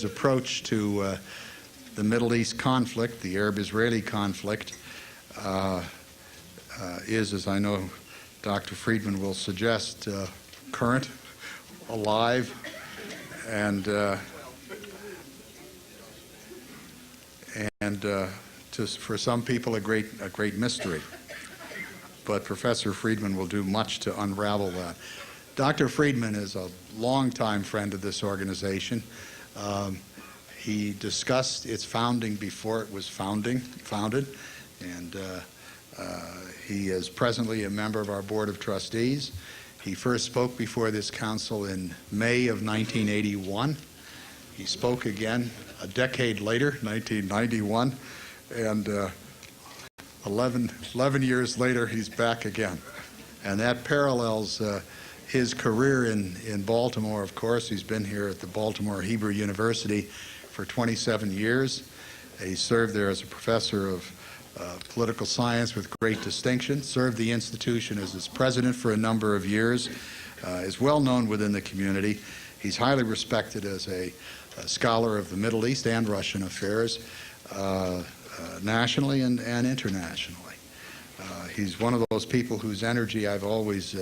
his approach to the Middle East conflict, the Arab-Israeli conflict, is, as I know Dr. Freedman will suggest, current, alive, and for some people a great mystery. But Professor Freedman will do much to unravel that. Dr. Freedman is a longtime friend of this organization. He discussed its founding before it was founded, and he is presently a member of our Board of Trustees. He first spoke before this council in May of 1981. He spoke again a decade later, 1991, and 11 years later, he's back again. And that parallels his career in Baltimore, of course. He's been here at the Baltimore Hebrew University for 27 years. He served there as a professor of political science with great distinction, served the institution as its president for a number of years, is well known within the community. He's highly respected as a scholar of the Middle East and Russian affairs, nationally and internationally. He's one of those people whose energy I've always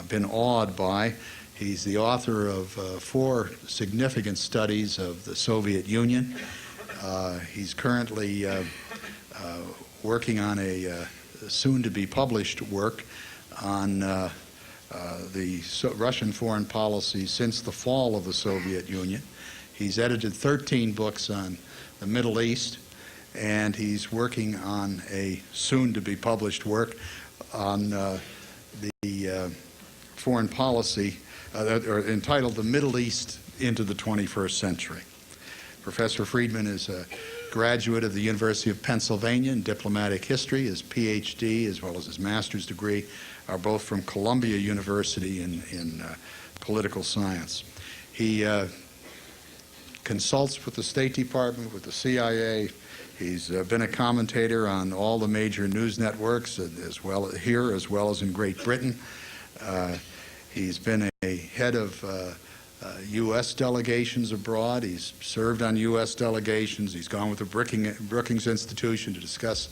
been awed by. He's the author of 4 significant studies of the Soviet Union. He's currently working on a soon-to-be-published work on the Russian foreign policy since the fall of the Soviet Union. He's edited 13 books on the Middle East, and he's working on a soon-to-be-published work on the foreign policy entitled The Middle East into the 21st Century. Professor Freedman is a graduate of the University of Pennsylvania in diplomatic history. His PhD as well as his master's degree are both from Columbia University in political science. He consults with the State Department, with the CIA. He's been a commentator on all the major news networks, as well here as well as in Great Britain. He's been a head of U.S. delegations abroad. He's served on U.S. delegations. He's gone with the Brookings Institution to discuss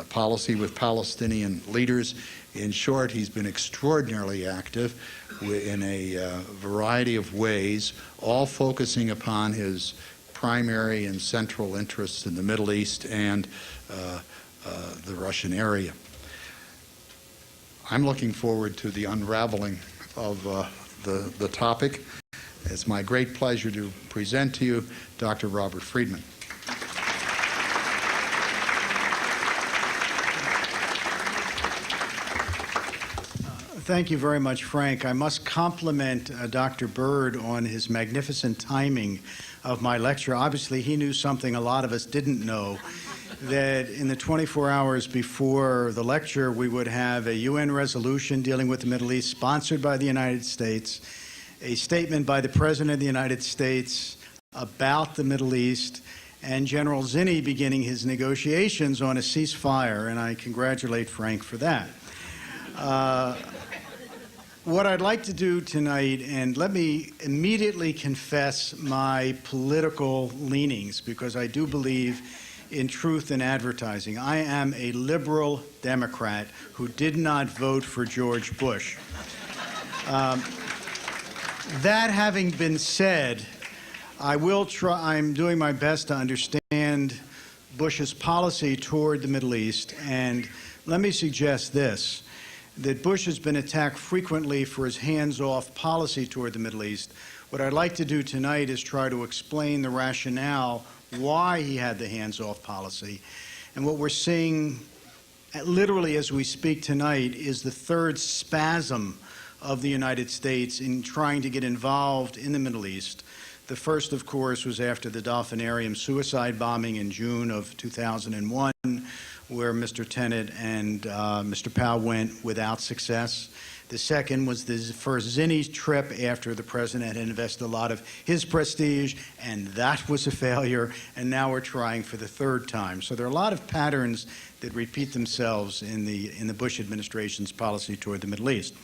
policy with Palestinian leaders. In short, he's been extraordinarily active in a variety of ways, all focusing upon his primary and central interests in the Middle East and the Russian area. I'm looking forward to the unraveling of the topic. It's my great pleasure to present to you Dr. Robert Freedman. Thank you very much, Frank. I must compliment Dr. Byrd on his magnificent timing of my lecture. Obviously, he knew something a lot of us didn't know, that in the 24 hours before the lecture, we would have a UN resolution dealing with the Middle East sponsored by the United States, a statement by the President of the United States about the Middle East, and General Zinni beginning his negotiations on a ceasefire, and I congratulate Frank for that. What I'd like to do tonight, and let me immediately confess my political leanings, because I do believe in truth in advertising. I am a liberal Democrat who did not vote for George Bush. That having been said, I'm doing my best to understand Bush's policy toward the Middle East, and let me suggest this, that Bush has been attacked frequently for his hands-off policy toward the Middle East. What I'd like to do tonight is try to explain the rationale why he had the hands-off policy. And what we're seeing literally as we speak tonight is the third spasm of the United States in trying to get involved in the Middle East. The first, of course, was after the Dolphinarium suicide bombing in June of 2001, where Mr. Tenet and Mr. Powell went without success. The second was the first Zinni trip after the president had invested a lot of his prestige, and that was a failure, and now we're trying for the third time. So there are a lot of patterns that repeat themselves in the Bush administration's policy toward the Middle East.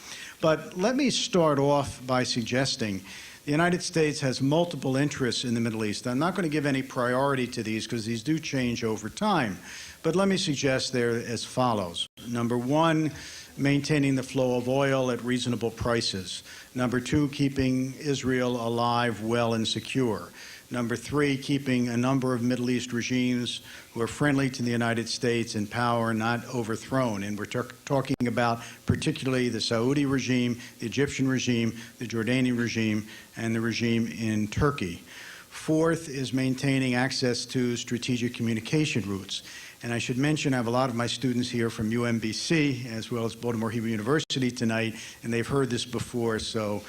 But let me start off by suggesting The United States has multiple interests in the Middle East. I'm not going to give any priority to these because these do change over time. But let me suggest they're as follows. Number one, maintaining the flow of oil at reasonable prices. Number two, keeping Israel alive, well, and secure. Number three, keeping a number of Middle East regimes who are friendly to the United States in power, not overthrown. And we're talking about particularly the Saudi regime, the Egyptian regime, the Jordanian regime, and the regime in Turkey. Fourth is maintaining access to strategic communication routes. And I should mention, I have a lot of my students here from UMBC, as well as Baltimore University tonight, and they've heard this before, so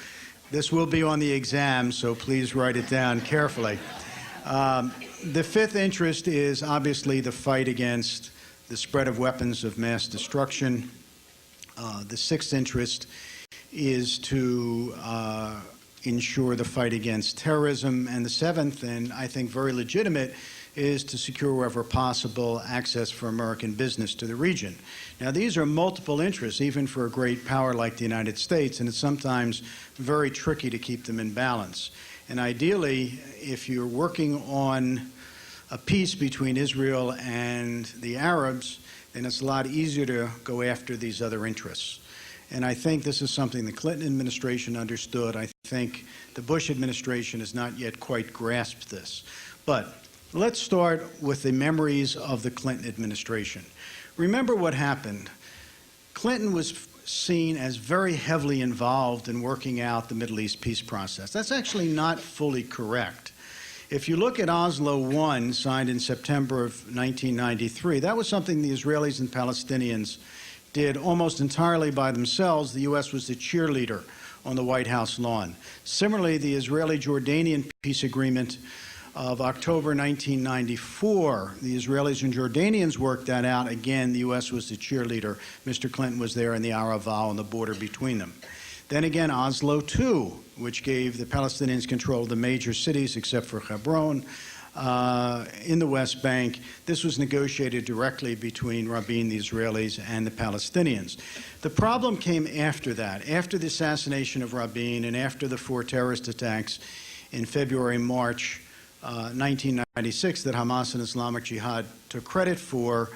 this will be on the exam, so please write it down carefully. The fifth interest is obviously the fight against the spread of weapons of mass destruction. The sixth interest is to ensure the fight against terrorism. And the seventh, and I think very legitimate, is to secure wherever possible access for American business to the region. Now, these are multiple interests, even for a great power like the United States, and it's sometimes very tricky to keep them in balance. And ideally, if you're working on a peace between Israel and the Arabs, then it's a lot easier to go after these other interests. And I think this is something the Clinton administration understood. I think the Bush administration has not yet quite grasped this. But let's start with the memories of the Clinton administration. Remember what happened. Clinton was seen as very heavily involved in working out the Middle East peace process. That's actually not fully correct. If you look at Oslo I, signed in September of 1993, that was something the Israelis and Palestinians did almost entirely by themselves. The U.S. was the cheerleader on the White House lawn. Similarly, the Israeli-Jordanian peace agreement of October 1994, the Israelis and Jordanians worked that out. Again, the U.S. was the cheerleader. Mr. Clinton was there in the Arafat on the border between them. Then again, Oslo II, which gave the Palestinians control of the major cities except for Hebron in the West Bank. This was negotiated directly between Rabin, the Israelis, and the Palestinians. The problem came after that, after the assassination of Rabin and after the 4 terrorist attacks in February and March 1996 that Hamas and Islamic Jihad took credit for.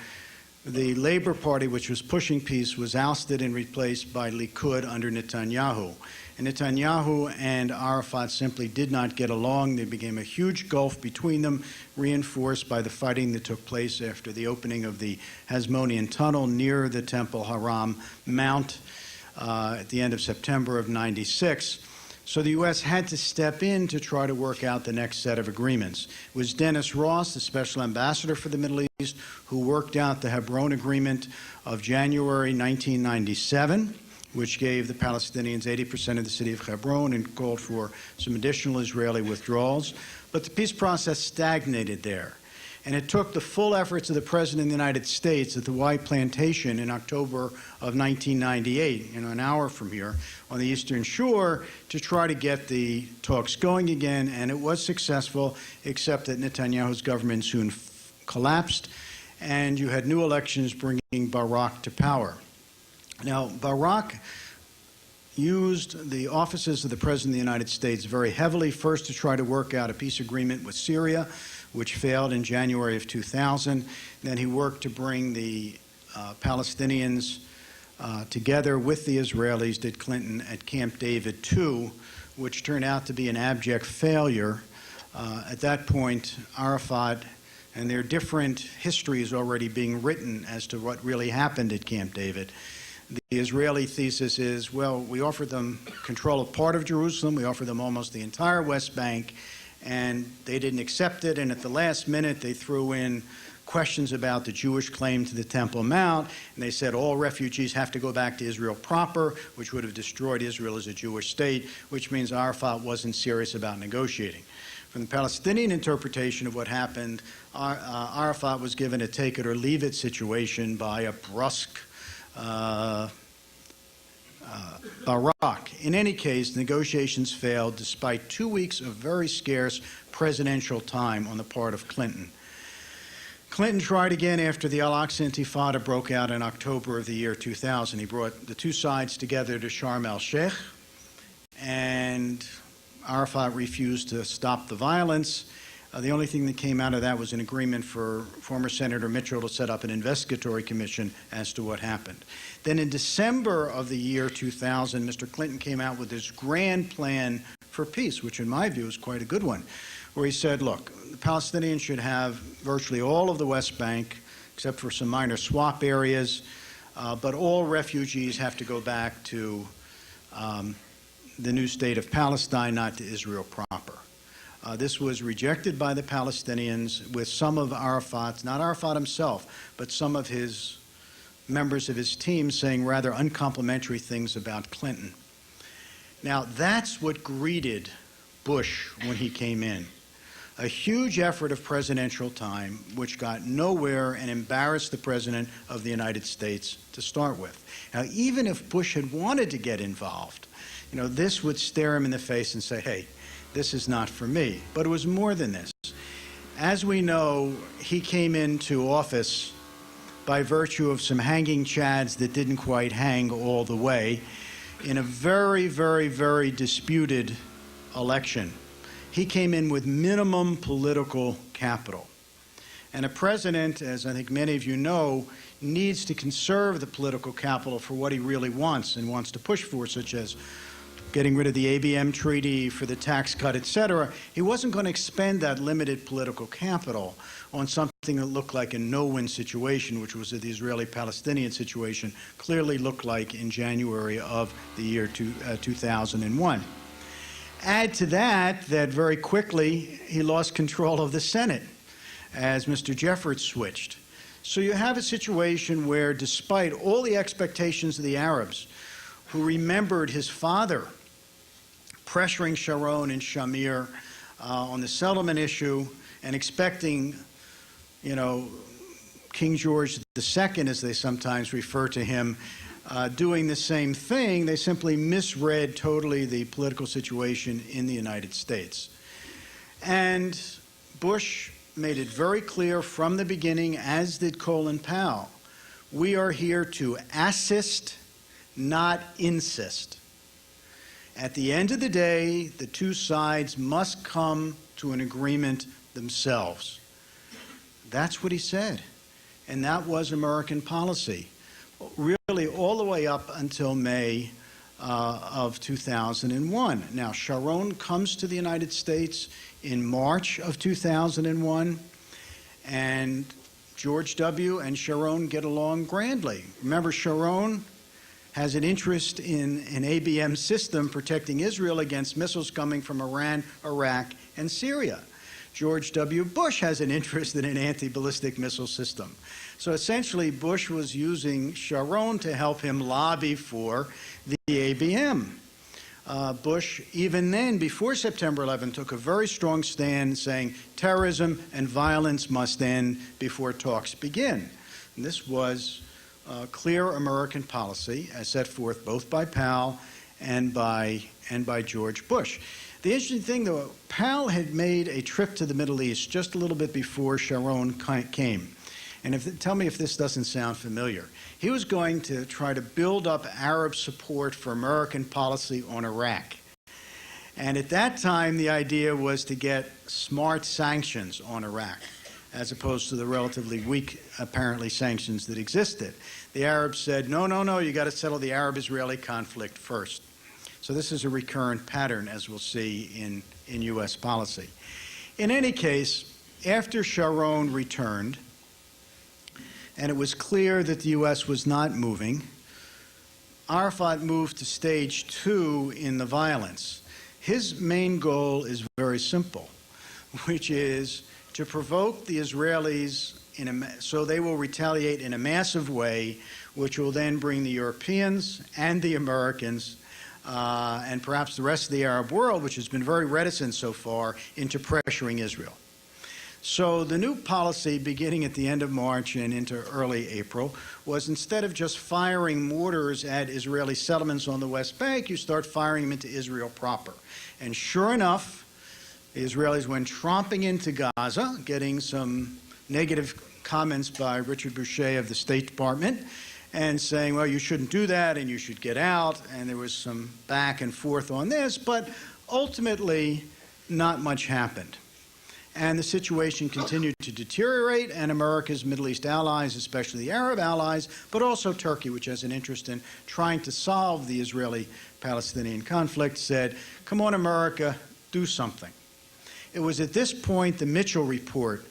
The Labor Party, which was pushing peace, was ousted and replaced by Likud under Netanyahu. And Netanyahu and Arafat simply did not get along. There became a huge gulf between them, reinforced by the fighting that took place after the opening of the Hasmonean Tunnel near the Temple Haram Mount at the end of September of '96. So the U.S. had to step in to try to work out the next set of agreements. It was Dennis Ross, the special ambassador for the Middle East, who worked out the Hebron Agreement of January 1997, which gave the Palestinians 80% of the city of Hebron and called for some additional Israeli withdrawals. But the peace process stagnated there. And it took the full efforts of the President of the United States at the White Plantation in October of 1998, an hour from here, on the Eastern Shore, to try to get the talks going again. And it was successful, except that Netanyahu's government soon collapsed, and you had new elections bringing Barak to power. Now, Barak used the offices of the President of the United States very heavily, first to try to work out a peace agreement with Syria, which failed in January of 2000. Then he worked to bring the Palestinians together with the Israelis, did Clinton, at Camp David II, which turned out to be an abject failure. At that point, Arafat, and there are different histories already being written as to what really happened at Camp David. The Israeli thesis is, well, we offered them control of part of Jerusalem, we offered them almost the entire West Bank, and they didn't accept it, and at the last minute they threw in questions about the Jewish claim to the Temple Mount, and they said all refugees have to go back to Israel proper, which would have destroyed Israel as a Jewish state, which means Arafat wasn't serious about negotiating. From the Palestinian interpretation of what happened, Arafat was given a take-it-or-leave-it situation by a brusque Barak. In any case, negotiations failed despite 2 weeks of very scarce presidential time on the part of Clinton. Clinton tried again after the Al-Aqsa Intifada broke out in October of the year 2000. He brought the two sides together to Sharm el-Sheikh, and Arafat refused to stop the violence. The only thing that came out of that was an agreement for former Senator Mitchell to set up an investigatory commission as to what happened. Then in December of the year 2000, Mr. Clinton came out with this grand plan for peace, which in my view is quite a good one, where he said, look, the Palestinians should have virtually all of the West Bank, except for some minor swap areas, but all refugees have to go back to the new state of Palestine, not to Israel proper. This was rejected by the Palestinians with some of Arafat's, not Arafat himself, but some of his members of his team saying rather uncomplimentary things about Clinton. Now, that's what greeted Bush when he came in. A huge effort of presidential time, which got nowhere and embarrassed the President of the United States to start with. Now, even if Bush had wanted to get involved, you know, this would stare him in the face and say, hey, this is not for me. But it was more than this. As we know, he came into office by virtue of some hanging chads that didn't quite hang all the way in a very, very, very disputed election. He came in with minimum political capital. And a president, as I think many of you know, needs to conserve the political capital for what he really wants and wants to push for, such as getting rid of the ABM treaty, for the tax cut, et cetera. He wasn't going to expend that limited political capital on something that looked like a no-win situation, which was the Israeli-Palestinian situation, clearly looked like in January of the year 2001. Add to that very quickly he lost control of the Senate as Mr. Jeffords switched. So you have a situation where, despite all the expectations of the Arabs, who remembered his father pressuring Sharon and Shamir on the settlement issue and expecting, you know, King George II, as they sometimes refer to him, doing the same thing, they simply misread totally the political situation in the United States. And Bush made it very clear from the beginning, as did Colin Powell, we are here to assist, not insist. At the end of the day, the two sides must come to an agreement themselves. That's what he said. And that was American policy, really all the way up until May of 2001. Now, Sharon comes to the United States in March of 2001, and George W. and Sharon get along grandly. Remember, Sharon has an interest in an ABM system protecting Israel against missiles coming from Iran, Iraq, and Syria. George W. Bush has an interest in an anti-ballistic missile system. So essentially, Bush was using Sharon to help him lobby for the ABM. Bush, even then, before September 11, took a very strong stand saying terrorism and violence must end before talks begin. And this was clear American policy, as set forth both by Powell and by George Bush. The interesting thing, though, Powell had made a trip to the Middle East just a little bit before Sharon came. And tell me if this doesn't sound familiar. He was going to try to build up Arab support for American policy on Iraq. And at that time, the idea was to get smart sanctions on Iraq, as opposed to the relatively weak, apparently, sanctions that existed. The Arabs said, no, no, no, you got to settle the Arab-Israeli conflict first. So this is a recurrent pattern, as we'll see in U.S. policy. In any case, after Sharon returned, and it was clear that the U.S. was not moving, Arafat moved to stage 2 in the violence. His main goal is very simple, which is to provoke the Israelis so they will retaliate in a massive way, which will then bring the Europeans and the Americans and perhaps the rest of the Arab world, which has been very reticent so far, into pressuring Israel. So the new policy, beginning at the end of March and into early April, was instead of just firing mortars at Israeli settlements on the West Bank, you start firing them into Israel proper. And sure enough, the Israelis went tromping into Gaza, getting some negative comments by Richard Boucher of the State Department, and saying, well, you shouldn't do that and you should get out. And there was some back and forth on this, but Ultimately, not much happened. And the situation continued to deteriorate, and America's Middle East allies, especially the Arab allies, but also Turkey, which has an interest in trying to solve the Israeli-Palestinian conflict, said, come on, America, do something. It was at this point the Mitchell report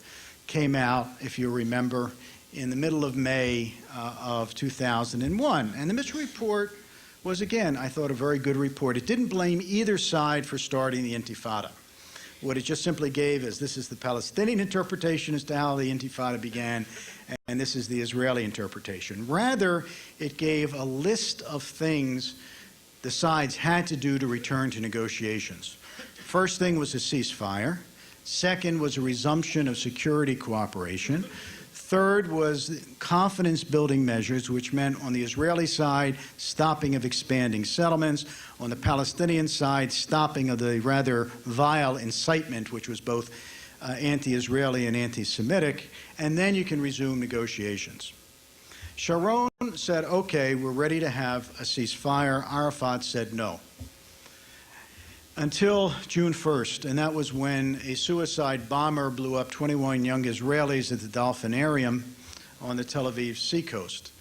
came out, if you remember, in the middle of May of 2001. And the Mitchell report was, again, I thought, a very good report. It didn't blame either side for starting the Intifada. What it just simply gave is this is the Palestinian interpretation as to how the Intifada began, and this is the Israeli interpretation. Rather, it gave a list of things the sides had to do to return to negotiations. First thing was a ceasefire. Second was a resumption of security cooperation. Third was confidence-building measures, which meant on the Israeli side, stopping of expanding settlements. On the Palestinian side, stopping of the rather vile incitement, which was both anti-Israeli and anti-Semitic. And then you can resume negotiations. Sharon said, okay, we're ready to have a ceasefire. Arafat said no. Until June 1st, and that was when a suicide bomber blew up 21 young Israelis at the Dolphinarium on the Tel Aviv seacoast.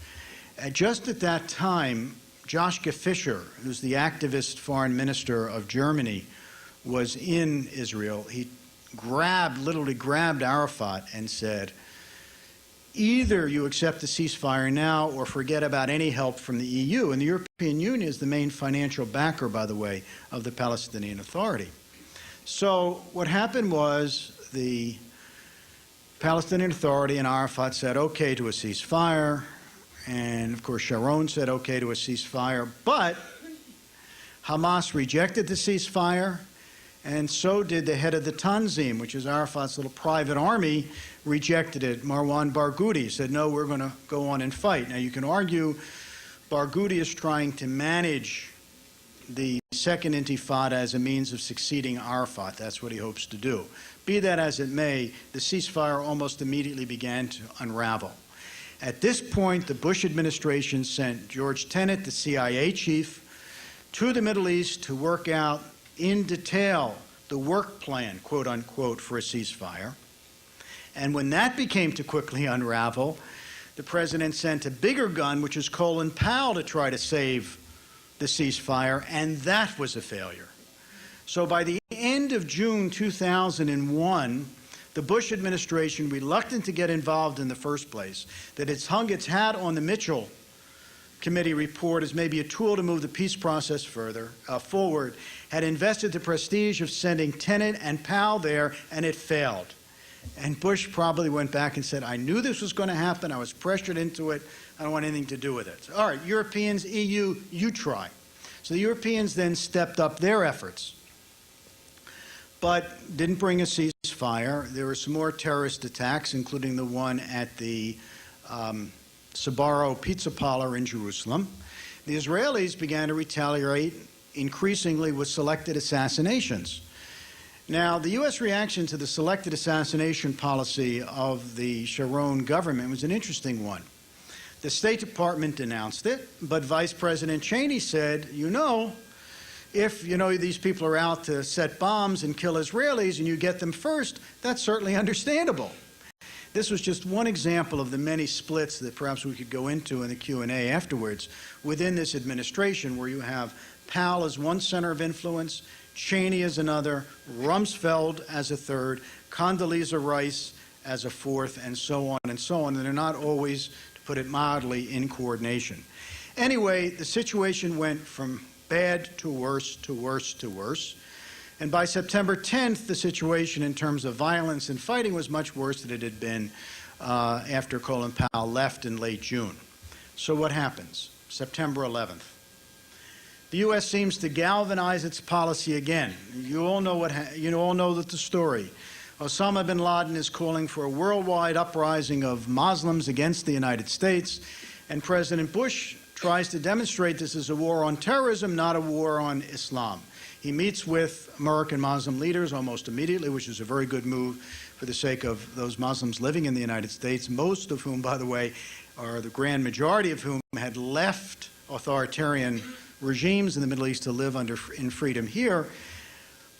Just at that time, Joschka Fischer, who's the activist foreign minister of Germany, was in Israel. He literally grabbed Arafat and said, either you accept the ceasefire now or forget about any help from the EU. And the European Union is the main financial backer, by the way, of the Palestinian Authority. So what happened was the Palestinian Authority and Arafat said okay to a ceasefire. And, of course, Sharon said okay to a ceasefire. But Hamas rejected the ceasefire, and so did the head of the Tanzim, which is Arafat's little private army, rejected it. Marwan Barghouti said, no, we're going to go on and fight. Now, you can argue Barghouti is trying to manage the second Intifada as a means of succeeding Arafat. That's what he hopes to do. Be that as it may, the ceasefire almost immediately began to unravel. At this point, the Bush administration sent George Tenet, the CIA chief, to the Middle East to work out in detail the work plan, quote unquote, for a ceasefire. And when that became to quickly unravel, the president sent a bigger gun, which is Colin Powell, to try to save the ceasefire, and that was a failure. So by the end of June 2001, the Bush administration, reluctant to get involved in the first place, that it's hung its hat on the Mitchell Committee report as maybe a tool to move the peace process forward, had invested the prestige of sending Tenet and Powell there, and it failed. And Bush probably went back and said, I knew this was going to happen. I was pressured into it. I don't want anything to do with it. So, all right, Europeans, EU, you try. So the Europeans then stepped up their efforts, but didn't bring a ceasefire. There were some more terrorist attacks, including the one at the Sbarro pizza parlor in Jerusalem. The Israelis began to retaliate increasingly with selected assassinations. Now, the U.S. reaction to the selected assassination policy of the Sharon government was an interesting one. The State Department denounced it, but Vice President Cheney said, if these people are out to set bombs and kill Israelis and you get them first, that's certainly understandable. This was just one example of the many splits that perhaps we could go into in the Q&A afterwards within this administration, where you have Powell as one center of influence, Cheney as another, Rumsfeld as a third, Condoleezza Rice as a fourth, and so on and so on. And they're not always, to put it mildly, in coordination. Anyway, the situation went from bad to worse to worse to worse. And by September 10th, the situation in terms of violence and fighting was much worse than it had been after Colin Powell left in late June. So what happens? September 11th. The U.S. seems to galvanize its policy again. You all know the story. Osama bin Laden is calling for a worldwide uprising of Muslims against the United States, and President Bush tries to demonstrate this is a war on terrorism, not a war on Islam. He meets with American Muslim leaders almost immediately, which is a very good move for the sake of those Muslims living in the United States, most of whom, by the way, or the grand majority of whom had left authoritarian regimes in the Middle East to live in freedom here.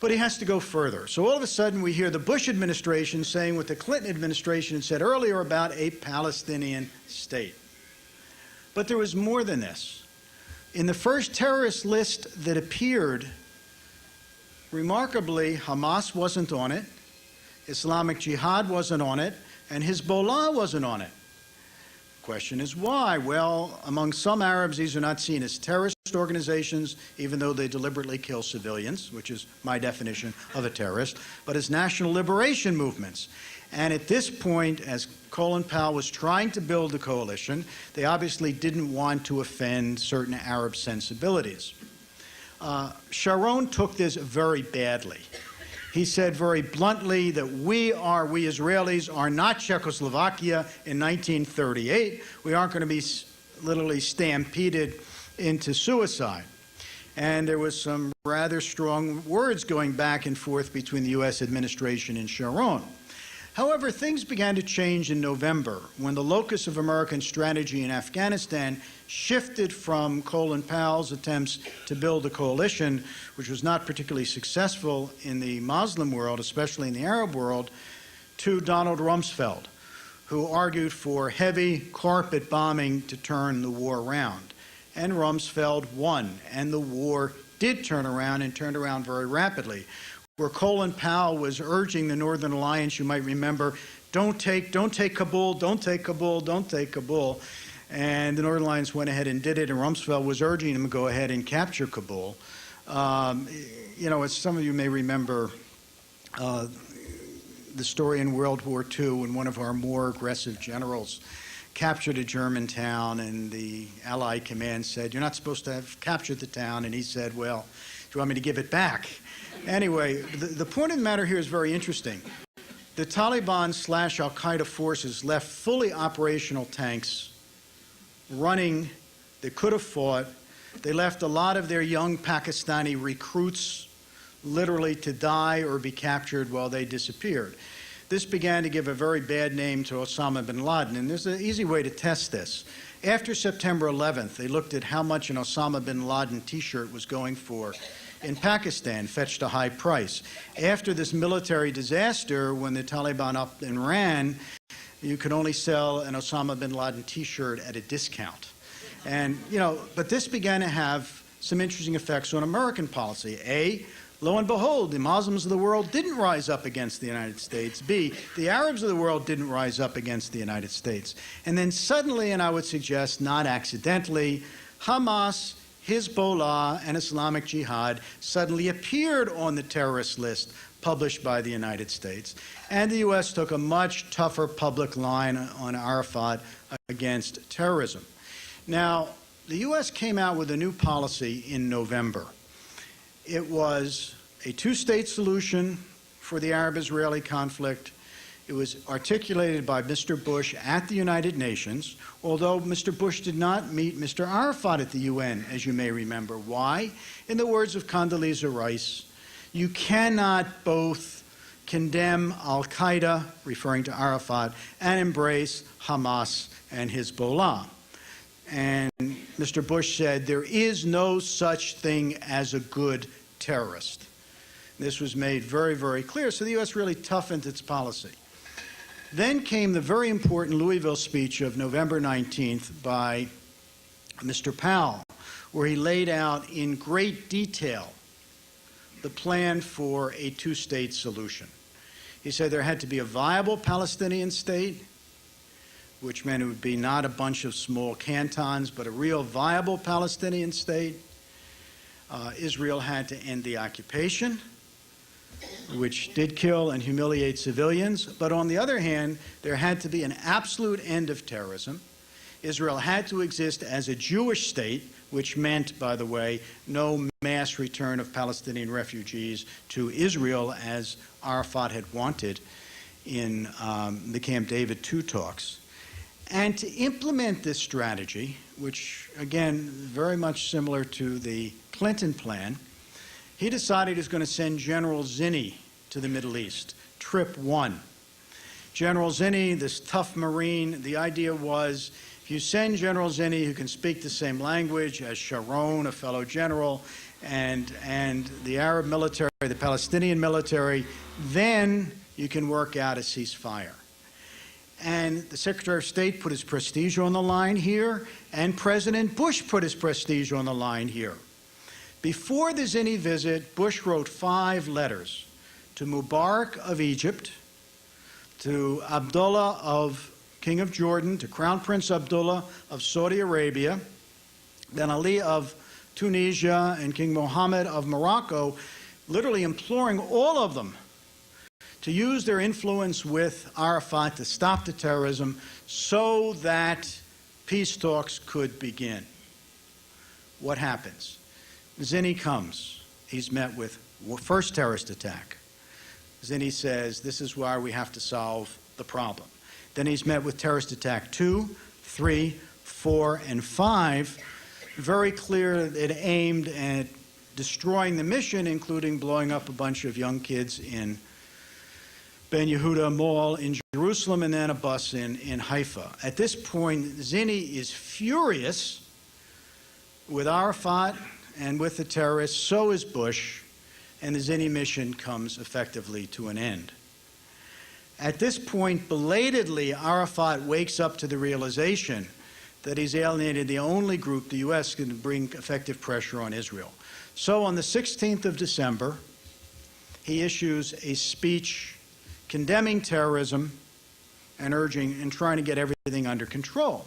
But he has to go further. So all of a sudden we hear the Bush administration saying what the Clinton administration had said earlier about a Palestinian state. But there was more than this. In the first terrorist list that appeared, remarkably, Hamas wasn't on it, Islamic Jihad wasn't on it, and Hezbollah wasn't on it. The question is why? Well, among some Arabs, these are not seen as terrorist organizations, even though they deliberately kill civilians, which is my definition of a terrorist, but as national liberation movements. And at this point, as Colin Powell was trying to build a coalition, they obviously didn't want to offend certain Arab sensibilities. Sharon took this very badly. He said very bluntly that we Israelis are not Czechoslovakia in 1938. We aren't going to be literally stampeded into suicide. And there was some rather strong words going back and forth between the U.S. administration and Sharon. However, things began to change in November when the locus of American strategy in Afghanistan shifted from Colin Powell's attempts to build a coalition, which was not particularly successful in the Muslim world, especially in the Arab world, to Donald Rumsfeld, who argued for heavy carpet bombing to turn the war around. And Rumsfeld won, and the war did turn around, and turned around very rapidly. Where Colin Powell was urging the Northern Alliance, you might remember, don't take Kabul, don't take Kabul, don't take Kabul. And the Northern Alliance went ahead and did it, and Rumsfeld was urging him to go ahead and capture Kabul. You know, as some of you may remember, the story in World War II when one of our more aggressive generals captured a German town, and the Allied command said, "You're not supposed to have captured the town." And he said, "Well, do you want me to give it back?" Anyway, the point of the matter here is very interesting. The Taliban/Al-Qaeda forces left fully operational tanks running. They could have fought. They left a lot of their young Pakistani recruits literally to die or be captured while they disappeared. This began to give a very bad name to Osama bin Laden, and there's an easy way to test this. After September 11th, they looked at how much an Osama bin Laden t-shirt was going for in Pakistan, fetched a high price. After this military disaster, when the Taliban up and ran, you could only sell an Osama bin Laden t-shirt at a discount. And, you know, but this began to have some interesting effects on American policy. A, lo and behold, the Muslims of the world didn't rise up against the United States. B, the Arabs of the world didn't rise up against the United States. And then suddenly, and I would suggest not accidentally, Hamas, Hezbollah, and Islamic Jihad suddenly appeared on the terrorist list published by the United States. And the U.S. took a much tougher public line on Arafat against terrorism. Now, the U.S. came out with a new policy in November. It was a two-state solution for the Arab-Israeli conflict. It was articulated by Mr. Bush at the United Nations, although Mr. Bush did not meet Mr. Arafat at the UN, as you may remember. Why? In the words of Condoleezza Rice, you cannot both condemn al-Qaeda, referring to Arafat, and embrace Hamas and Hezbollah. And Mr. Bush said, there is no such thing as a good terrorist. This was made very, very clear, so the U.S. really toughened its policy. Then came the very important Louisville speech of November 19th by Mr. Powell, where he laid out in great detail the plan for a two-state solution. He said there had to be a viable Palestinian state, which meant it would be not a bunch of small cantons, but a real viable Palestinian state. Israel had to end the occupation, which did kill and humiliate civilians. But on the other hand, there had to be an absolute end of terrorism. Israel had to exist as a Jewish state, which meant, by the way, no mass return of Palestinian refugees to Israel, as Arafat had wanted in the Camp David II talks. And to implement this strategy, which, again, very much similar to the Clinton plan, he decided he was going to send General Zinni to the Middle East, trip one. General Zinni, this tough Marine, the idea was, if you send General Zinni, who can speak the same language as Sharon, a fellow general, and the Arab military, the Palestinian military, then you can work out a ceasefire. And the Secretary of State put his prestige on the line here, and President Bush put his prestige on the line here. Before the Zinni visit, Bush wrote 5 letters to Mubarak of Egypt, to Abdullah King of Jordan, to Crown Prince Abdullah of Saudi Arabia, then Ali of Tunisia, and King Mohammed of Morocco, literally imploring all of them to use their influence with Arafat to stop the terrorism so that peace talks could begin. What happens? Zinni comes. He's met with first terrorist attack. Zinni says, this is why we have to solve the problem. Then he's met with terrorist attack 2, 3, 4, and 5. Very clear it aimed at destroying the mission, including blowing up a bunch of young kids in Ben Yehuda Mall in Jerusalem, and then a bus in Haifa. At this point, Zinni is furious with Arafat and with the terrorists. So is Bush, and the Zinni mission comes effectively to an end. At this point, belatedly, Arafat wakes up to the realization that he's alienated the only group the U.S. can bring effective pressure on Israel. So on the 16th of December, he issues a speech condemning terrorism and urging and trying to get everything under control.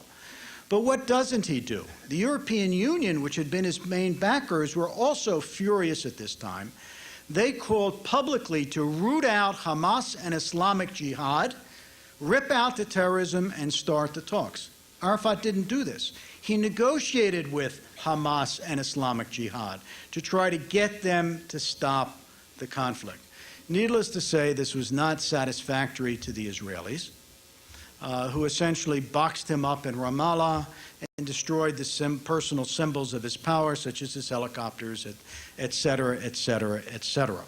But what doesn't he do? The European Union, which had been his main backers, were also furious at this time. They called publicly to root out Hamas and Islamic Jihad, rip out the terrorism, and start the talks. Arafat didn't do this. He negotiated with Hamas and Islamic Jihad to try to get them to stop the conflict. Needless to say, this was not satisfactory to the Israelis, who essentially boxed him up in Ramallah and destroyed the personal symbols of his power, such as his helicopters, et cetera, et cetera, et cetera.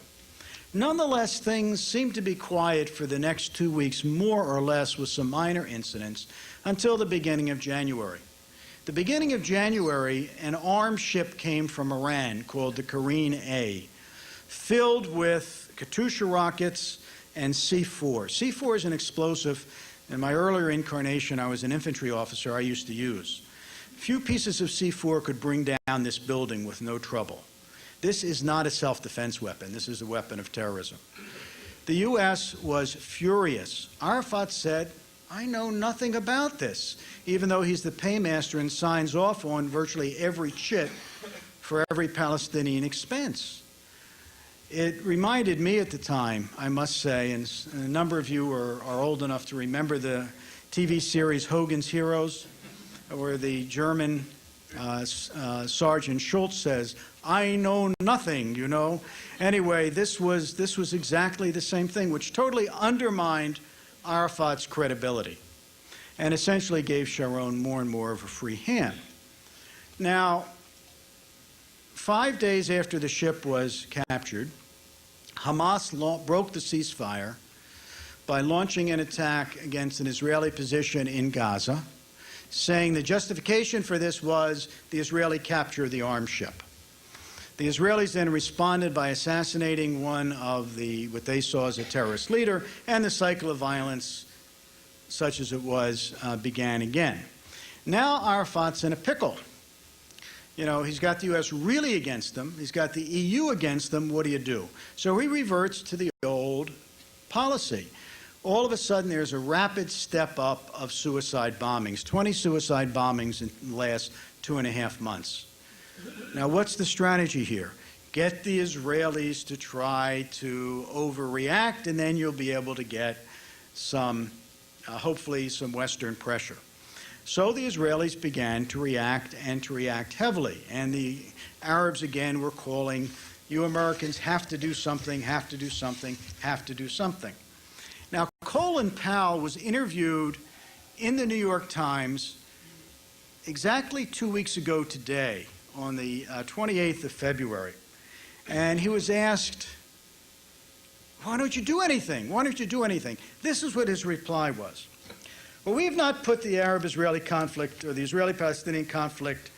Nonetheless, things seemed to be quiet for the next 2 weeks, more or less, with some minor incidents, until the beginning of January. The beginning of January, an armed ship came from Iran called the Kareen A, filled with Katyusha rockets and C4. C4 is an explosive. In my earlier incarnation, I was an infantry officer I used to use. Few pieces of C4 could bring down this building with no trouble. This is not a self-defense weapon. This is a weapon of terrorism. The U.S. was furious. Arafat said, I know nothing about this, even though he's the paymaster and signs off on virtually every chit for every Palestinian expense. It reminded me at the time, I must say, and a number of you are old enough to remember the TV series Hogan's Heroes, where the German Sergeant Schultz says, I know nothing, you know. Anyway, this was exactly the same thing, which totally undermined Arafat's credibility and essentially gave Sharon more and more of a free hand. Now, 5 days after the ship was captured, Hamas broke the ceasefire by launching an attack against an Israeli position in Gaza, saying the justification for this was the Israeli capture of the armed ship. The Israelis then responded by assassinating one of what they saw as a terrorist leader, and the cycle of violence, such as it was, began again. Now Arafat's in a pickle. You know, he's got the U.S. really against him. He's got the EU against him. What do you do? So he reverts to the old policy. All of a sudden, there's a rapid step up of suicide bombings, 20 suicide bombings in the last 2.5 months. Now, what's the strategy here? Get the Israelis to try to overreact, and then you'll be able to get some, hopefully, some Western pressure. So the Israelis began to react, and to react heavily. And the Arabs, again, were calling, you Americans have to do something, have to do something, have to do something. Now, Colin Powell was interviewed in the New York Times exactly 2 weeks ago today, on the 28th of February. And he was asked, why don't you do anything? Why don't you do anything? This is what his reply was. Well, we have not put the Arab-Israeli conflict or the Israeli-Palestinian conflict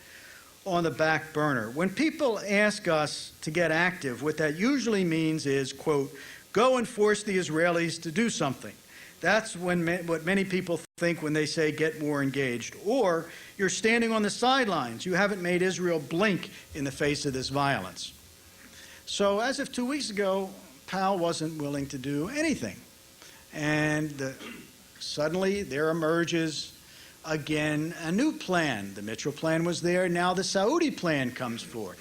on the back burner. When people ask us to get active, what that usually means is, quote, go and force the Israelis to do something. That's what many people think when they say get more engaged. Or you're standing on the sidelines. You haven't made Israel blink in the face of this violence. So as of 2 weeks ago, Powell wasn't willing to do anything. And suddenly there emerges again a new plan. The Mitchell plan was there. Now the Saudi plan comes forth.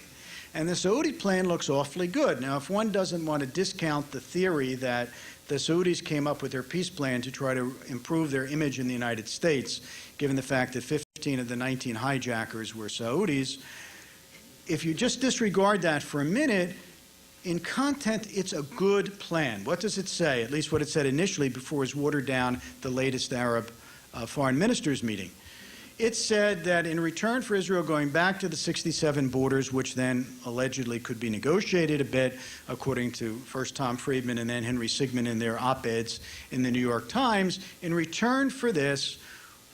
And the Saudi plan looks awfully good. Now, if one doesn't want to discount the theory that the Saudis came up with their peace plan to try to improve their image in the United States, given the fact that 15 of the 19 hijackers were Saudis, if you just disregard that for a minute, in content, it's a good plan. What does it say? At least what it said initially before it was watered down the latest Arab foreign ministers meeting. It said that in return for Israel going back to the 67 borders, which then allegedly could be negotiated a bit, according to first Tom Freedman and then Henry Sigmund in their op-eds in the New York Times, in return for this,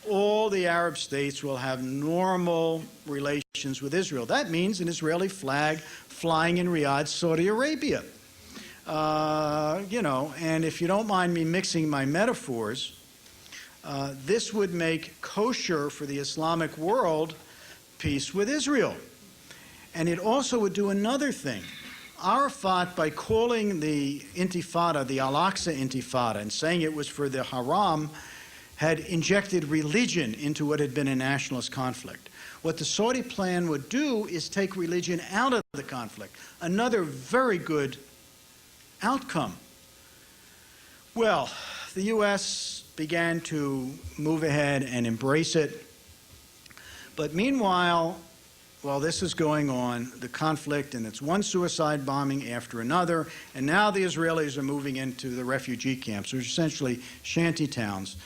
all the Arab states will have normal relations with Israel. That means an Israeli flag flying in Riyadh, Saudi Arabia. And if you don't mind me mixing my metaphors, this would make kosher for the Islamic world peace with Israel. And it also would do another thing. Arafat, by calling the intifada, the Al-Aqsa intifada, and saying it was for the haram, had injected religion into what had been a nationalist conflict. What the Saudi plan would do is take religion out of the conflict. Another very good outcome. Well, the U.S. began to move ahead and embrace it. But meanwhile, while this is going on, the conflict, and it's one suicide bombing after another, and now the Israelis are moving into the refugee camps, which are essentially shanty towns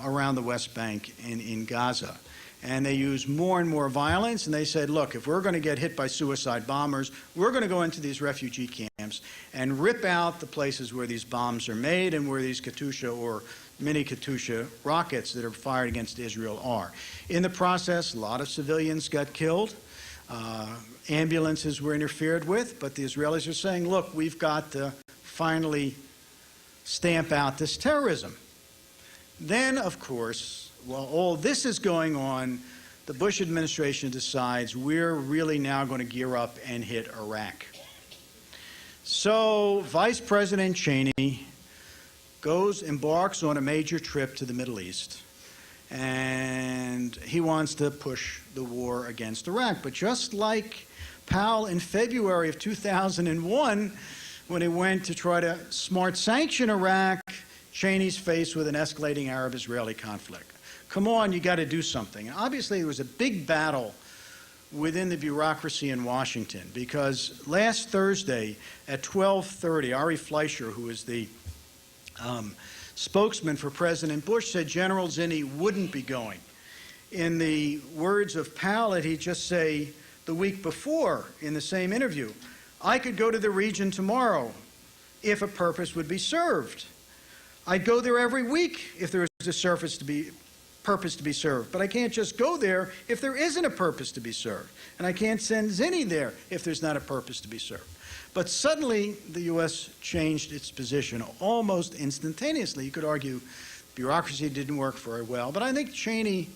around the West Bank and in Gaza. And they use more and more violence, and they said, look, if we're going to get hit by suicide bombers, we're going to go into these refugee camps and rip out the places where these bombs are made and where these Katyusha or mini Katyusha rockets that are fired against Israel are. In the process, a lot of civilians got killed. Ambulances were interfered with, but the Israelis are saying, look, we've got to finally stamp out this terrorism. Then, of course, while all this is going on, the Bush administration decides we're really now going to gear up and hit Iraq. So Vice President Cheney embarks on a major trip to the Middle East, and he wants to push the war against Iraq. But just like Powell in February of 2001, when he went to try to smart sanction Iraq, Cheney's faced with an escalating Arab-Israeli conflict. Come on, you got to do something. And obviously, there was a big battle within the bureaucracy in Washington, because last Thursday at 12:30, Ari Fleischer, who is the spokesman for President Bush, said General Zinni wouldn't be going. In the words of Powell, he'd just say the week before in the same interview, I could go to the region tomorrow if a purpose would be served. I'd go there every week if there was a purpose to be served. But I can't just go there if there isn't a purpose to be served. And I can't send Zinni there if there's not a purpose to be served. But suddenly, the U.S. changed its position almost instantaneously. You could argue bureaucracy didn't work very well. But I think Cheney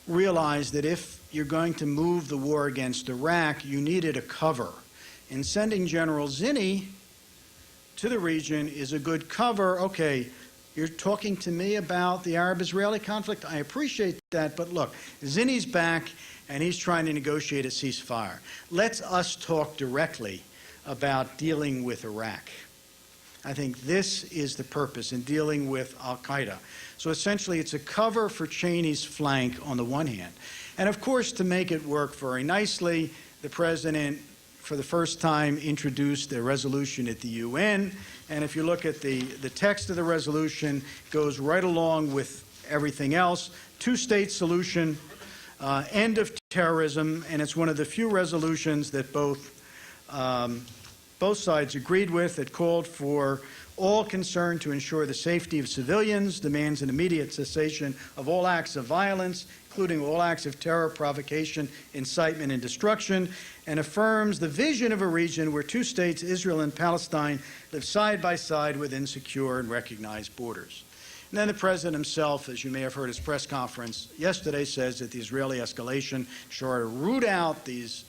realized that if you're going to move the war against Iraq, you needed a cover. And sending General Zinni to the region is a good cover. Okay, you're talking to me about the Arab-Israeli conflict? I appreciate that, but look, Zinni's back, and he's trying to negotiate a ceasefire. Let's us talk directly about dealing with Iraq. I think this is the purpose in dealing with al-Qaeda. So essentially, it's a cover for Cheney's flank on the one hand. And of course, to make it work very nicely, the president, for the first time, introduced a resolution at the UN. And if you look at the text of the resolution, it goes right along with everything else. Two-state solution, end of terrorism, and it's one of the few resolutions that both sides agreed with. It called for all concerned to ensure the safety of civilians, demands an immediate cessation of all acts of violence, including all acts of terror, provocation, incitement, and destruction, and affirms the vision of a region where two states, Israel and Palestine, live side by side within secure and recognized borders. And then the President himself, as you may have heard his press conference yesterday, says that the Israeli escalation to root out these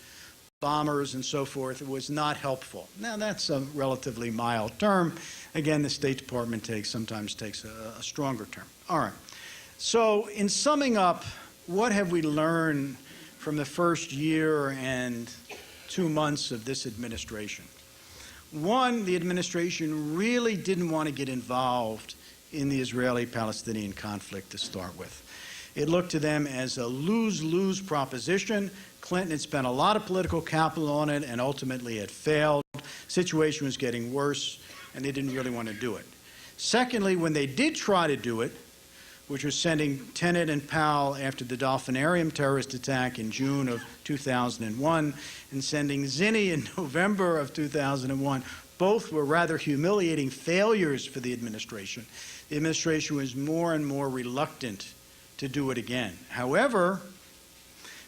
bombers and so forth was not helpful. Now, that's a relatively mild term. Again, the State Department sometimes takes a stronger term. All right. So in summing up, what have we learned from the first year and 2 months of this administration? One, the administration really didn't want to get involved in the Israeli-Palestinian conflict to start with. It looked to them as a lose-lose proposition. Clinton had spent a lot of political capital on it, and ultimately it failed. The situation was getting worse, and they didn't really want to do it. Secondly, when they did try to do it, which was sending Tenet and Powell after the Dolphinarium terrorist attack in June of 2001, and sending Zinni in November of 2001, both were rather humiliating failures for the administration. The administration was more and more reluctant to do it again. However,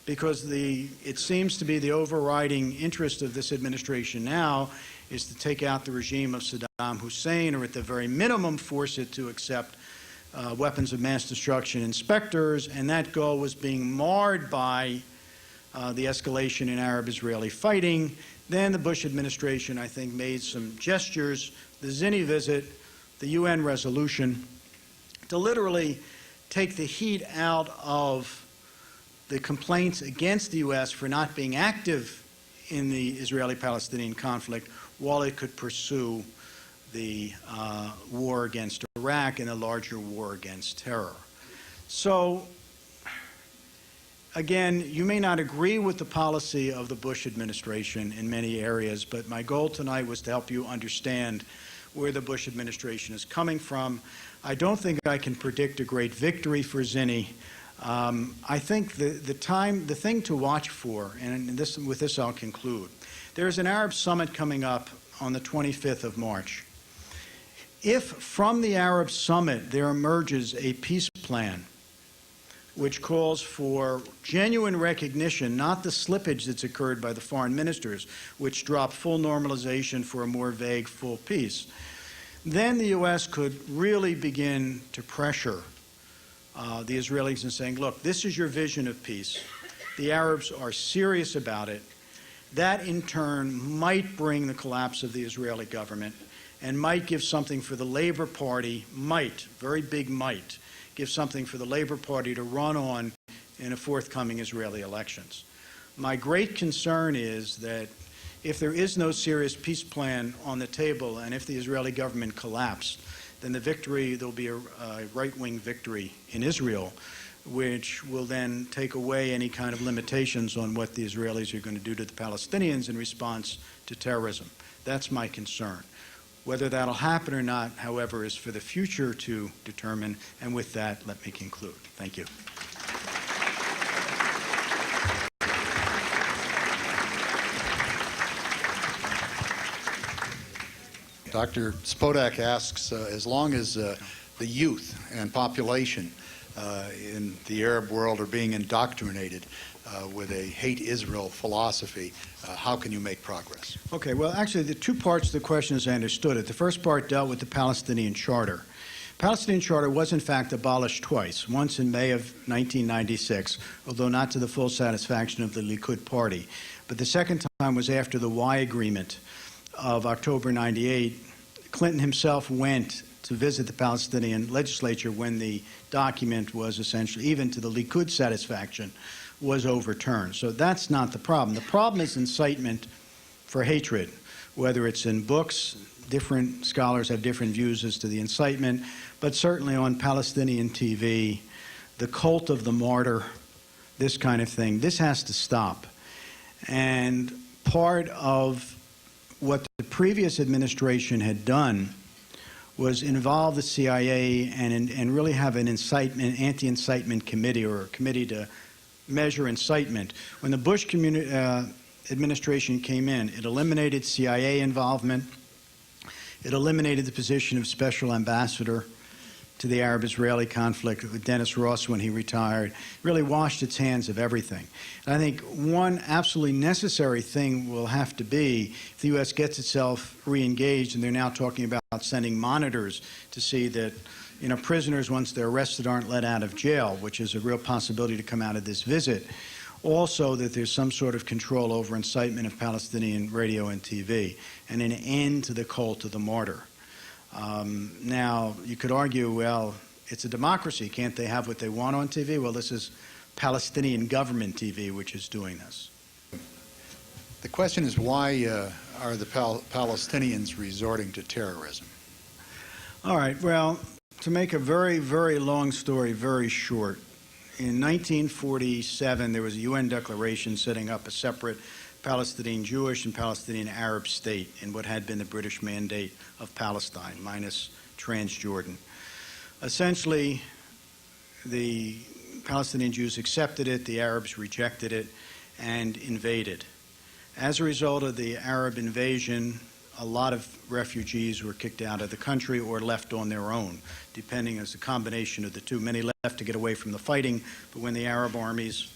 because it seems to be the overriding interest of this administration now is to take out the regime of Saddam Hussein, or at the very minimum force it to accept weapons of mass destruction inspectors, and that goal was being marred by the escalation in Arab-Israeli fighting. Then the Bush administration, I think, made some gestures, the Zinni visit, the UN resolution, to literally take the heat out of the complaints against the U.S. for not being active in the Israeli-Palestinian conflict while it could pursue the war against Iraq and a larger war against terror. So, again, you may not agree with the policy of the Bush administration in many areas, but my goal tonight was to help you understand where the Bush administration is coming from. I don't think I can predict a great victory for Zinni. I think the thing to watch for, and with this I'll conclude, there's an Arab summit coming up on the 25th of March. If from the Arab summit there emerges a peace plan which calls for genuine recognition, not the slippage that's occurred by the foreign ministers, which drop full normalization for a more vague full peace, then the U.S. could really begin to pressure the Israelis in saying, look, this is your vision of peace. The Arabs are serious about it. That, in turn, might bring the collapse of the Israeli government and might give something for the Labor Party, very big might, give something for the Labor Party to run on in a forthcoming Israeli elections. My great concern is that if there is no serious peace plan on the table and if the Israeli government collapses, then there'll be a right-wing victory in Israel, which will then take away any kind of limitations on what the Israelis are going to do to the Palestinians in response to terrorism. That's my concern. Whether that'll happen or not, however, is for the future to determine. And with that, let me conclude. Thank you. Dr. Spodak asks, as long as the youth and population in the Arab world are being indoctrinated with a hate Israel philosophy, how can you make progress? Okay, well, actually, the two parts of the question, as I understood it. The first part dealt with the Palestinian Charter. The Palestinian Charter was, in fact, abolished twice, once in May of 1996, although not to the full satisfaction of the Likud party. But the second time was after the Y Agreement of October 98. Clinton himself went to visit the Palestinian legislature when the document was essentially, even to the Likud satisfaction, was overturned. So that's not the problem. The problem is incitement for hatred, whether it's in books. Different scholars have different views as to the incitement, but certainly on Palestinian TV, the cult of the martyr, this kind of thing. This has to stop. And part of what the previous administration had done was involve the CIA and really have an anti-incitement committee, or a committee to measure incitement. When the Bush administration came in, it eliminated CIA involvement. It eliminated the position of special ambassador to the Arab-Israeli conflict with Dennis Ross when he retired. Really washed its hands of everything. And I think one absolutely necessary thing will have to be, if the U.S. gets itself re-engaged, and they're now talking about sending monitors to see that prisoners, once they're arrested, aren't let out of jail, which is a real possibility to come out of this visit. Also, that there's some sort of control over incitement of Palestinian radio and TV, and an end to the cult of the martyr. Now, you could argue, well, it's a democracy. Can't they have what they want on TV? Well, this is Palestinian government TV which is doing this. The question is, why are the Palestinians resorting to terrorism? All right, well, to make a very, very long story very short, in 1947, there was a UN declaration setting up a separate Palestinian Jewish and Palestinian Arab state in what had been the British mandate of Palestine, minus Transjordan. Essentially, the Palestinian Jews accepted it, the Arabs rejected it, and invaded. As a result of the Arab invasion, a lot of refugees were kicked out of the country or left on their own, depending as the combination of the two. Many left to get away from the fighting, but when the Arab armies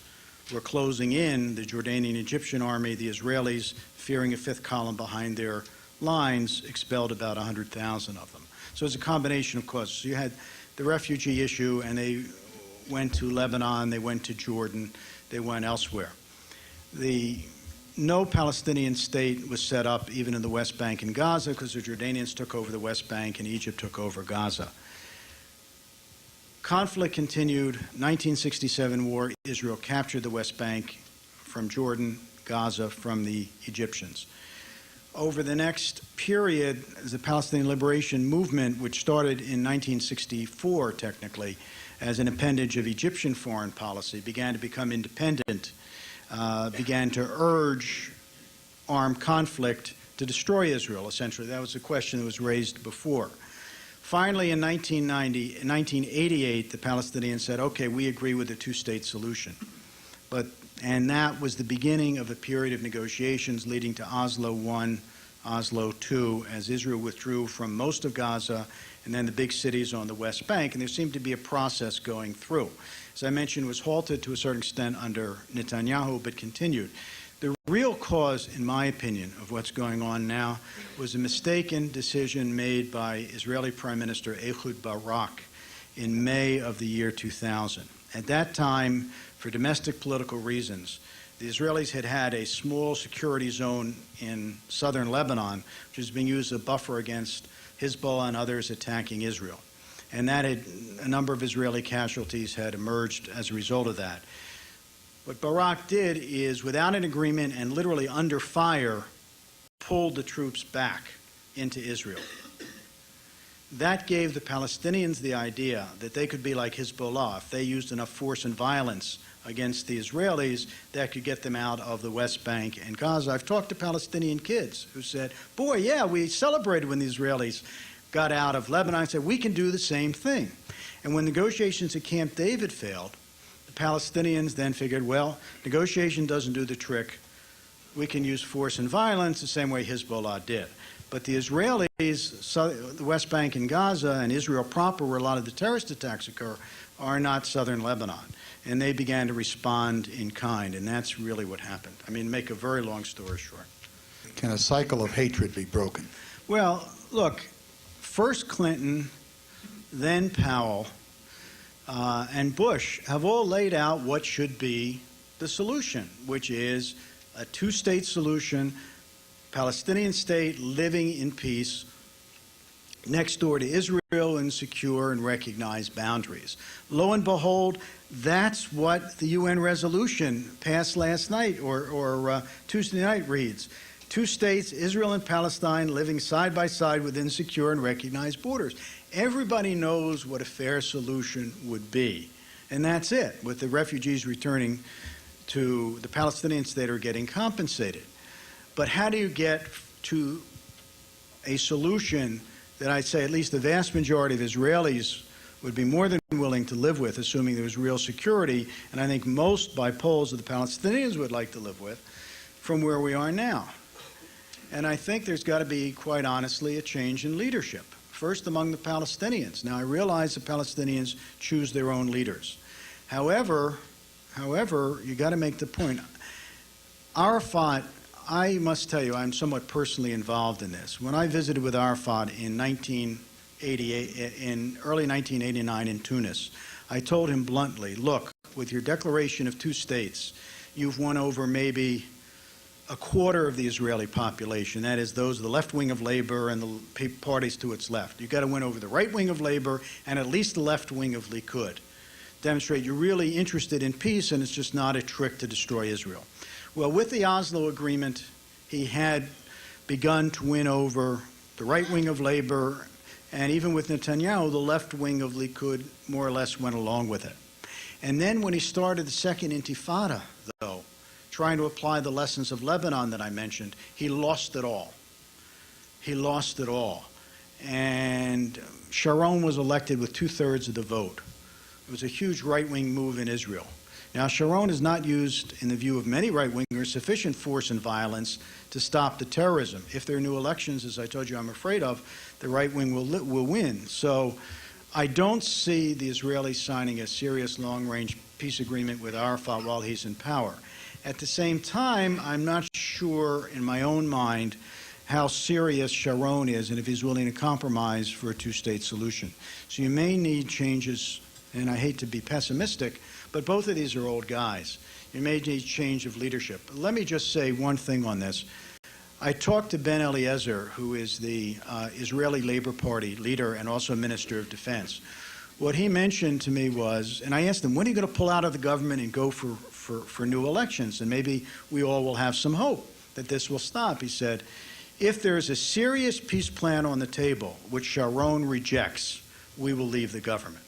were closing in, the Jordanian Egyptian army, the Israelis, fearing a fifth column behind their lines, expelled about 100,000 of them. So it's a combination of causes. So you had the refugee issue, and they went to Lebanon, they went to Jordan, they went elsewhere. No Palestinian state was set up even in the West Bank and Gaza because the Jordanians took over the West Bank and Egypt took over Gaza. Conflict continued. 1967 war, Israel captured the West Bank from Jordan, Gaza from the Egyptians. Over the next period, the Palestinian Liberation Movement, which started in 1964 technically as an appendage of Egyptian foreign policy, began to become independent, began to urge armed conflict to destroy Israel, essentially. That was a question that was raised before. Finally, in 1988, the Palestinians said, okay, we agree with the two-state solution. And that was the beginning of a period of negotiations leading to Oslo I, Oslo II, as Israel withdrew from most of Gaza and then the big cities on the West Bank, and there seemed to be a process going through. As I mentioned, it was halted to a certain extent under Netanyahu, but continued. The real cause, in my opinion, of what's going on now was a mistaken decision made by Israeli Prime Minister Ehud Barak in May of the year 2000. At that time, for domestic political reasons, the Israelis had had a small security zone in southern Lebanon, which was being used as a buffer against Hezbollah and others attacking Israel. And that had, a number of Israeli casualties had emerged as a result of that. What Barak did is, without an agreement and literally under fire, pulled the troops back into Israel. That gave the Palestinians the idea that they could be like Hezbollah. If they used enough force and violence against the Israelis, that could get them out of the West Bank and Gaza. I've talked to Palestinian kids who said, boy, yeah, we celebrated when the Israelis got out of Lebanon. I said, we can do the same thing. And when negotiations at Camp David failed, Palestinians then figured, well, negotiation doesn't do the trick. We can use force and violence the same way Hezbollah did. But the Israelis, the West Bank and Gaza, and Israel proper, where a lot of the terrorist attacks occur, are not southern Lebanon. And they began to respond in kind, and that's really what happened. I mean, make a very long story short. Can a cycle of hatred be broken? Well, look, first Clinton, then Powell, and Bush have all laid out what should be the solution, which is a two-state solution, Palestinian state living in peace next door to Israel in secure and recognized boundaries. Lo and behold, that's what the UN resolution passed last night or Tuesday night reads. Two states, Israel and Palestine, living side by side within secure and recognized borders. Everybody knows what a fair solution would be. And that's it, with the refugees returning to the Palestinian state are getting compensated. But how do you get to a solution that I'd say at least the vast majority of Israelis would be more than willing to live with, assuming there was real security, and I think most by polls of the Palestinians would like to live with, from where we are now? And I think there's got to be, quite honestly, a change in leadership. First among the Palestinians. Now, I realize the Palestinians choose their own leaders. However, you got to make the point. Arafat, I must tell you, I'm somewhat personally involved in this. When I visited with Arafat in early 1989 in Tunis, I told him bluntly, look, with your declaration of two states, you've won over maybe a quarter of the Israeli population. That is, those of the left wing of labor and the parties to its left. You've got to win over the right wing of labor and at least the left wing of Likud. Demonstrate you're really interested in peace and it's just not a trick to destroy Israel. Well, with the Oslo Agreement, he had begun to win over the right wing of labor, and even with Netanyahu, the left wing of Likud more or less went along with it. And then when he started the Second Intifada, though, trying to apply the lessons of Lebanon that I mentioned, he lost it all. He lost it all. And Sharon was elected with 2/3 of the vote. It was a huge right-wing move in Israel. Now, Sharon has not used, in the view of many right-wingers, sufficient force and violence to stop the terrorism. If there are new elections, as I told you I'm afraid of, the right wing will win. So I don't see the Israelis signing a serious long-range peace agreement with Arafat while he's in power. At the same time, I'm not sure in my own mind how serious Sharon is and if he's willing to compromise for a two-state solution. So you may need changes, and I hate to be pessimistic, but both of these are old guys. You may need change of leadership. Let me just say one thing on this. I talked to Ben Eliezer, who is the Israeli Labor Party leader and also Minister of Defense. What he mentioned to me was, and I asked him, when are you going to pull out of the government and go for new elections? And maybe we all will have some hope that this will stop. He said, if there is a serious peace plan on the table, which Sharon rejects, we will leave the government.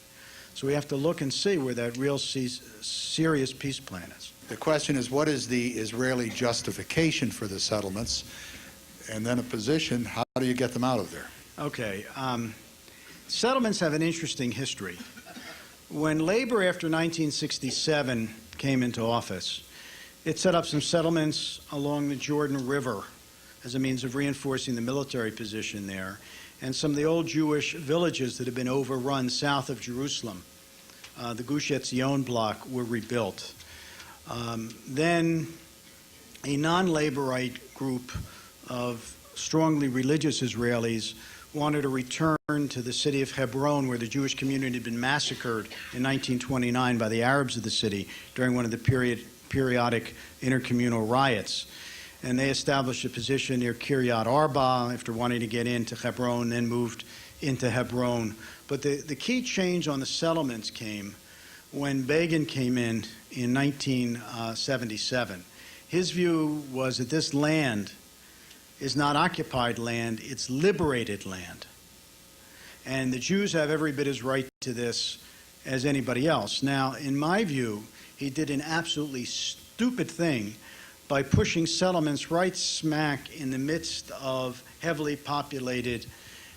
So we have to look and see where that real serious peace plan is. The question is, what is the Israeli justification for the settlements? And then a position, how do you get them out of there? Okay. Settlements have an interesting history. When labor after 1967 came into office, it set up some settlements along the Jordan River as a means of reinforcing the military position there. And some of the old Jewish villages that had been overrun south of Jerusalem, the Gush Etzion block, were rebuilt. Then a non-laborite group of strongly religious Israelis wanted to return to the city of Hebron, where the Jewish community had been massacred in 1929 by the Arabs of the city during one of the periodic intercommunal riots. And they established a position near Kiryat Arba after wanting to get into Hebron, then moved into Hebron. But the key change on the settlements came when Begin came in 1977. His view was that this land is not occupied land, it's liberated land. And the Jews have every bit as right to this as anybody else. Now, in my view, he did an absolutely stupid thing by pushing settlements right smack in the midst of heavily populated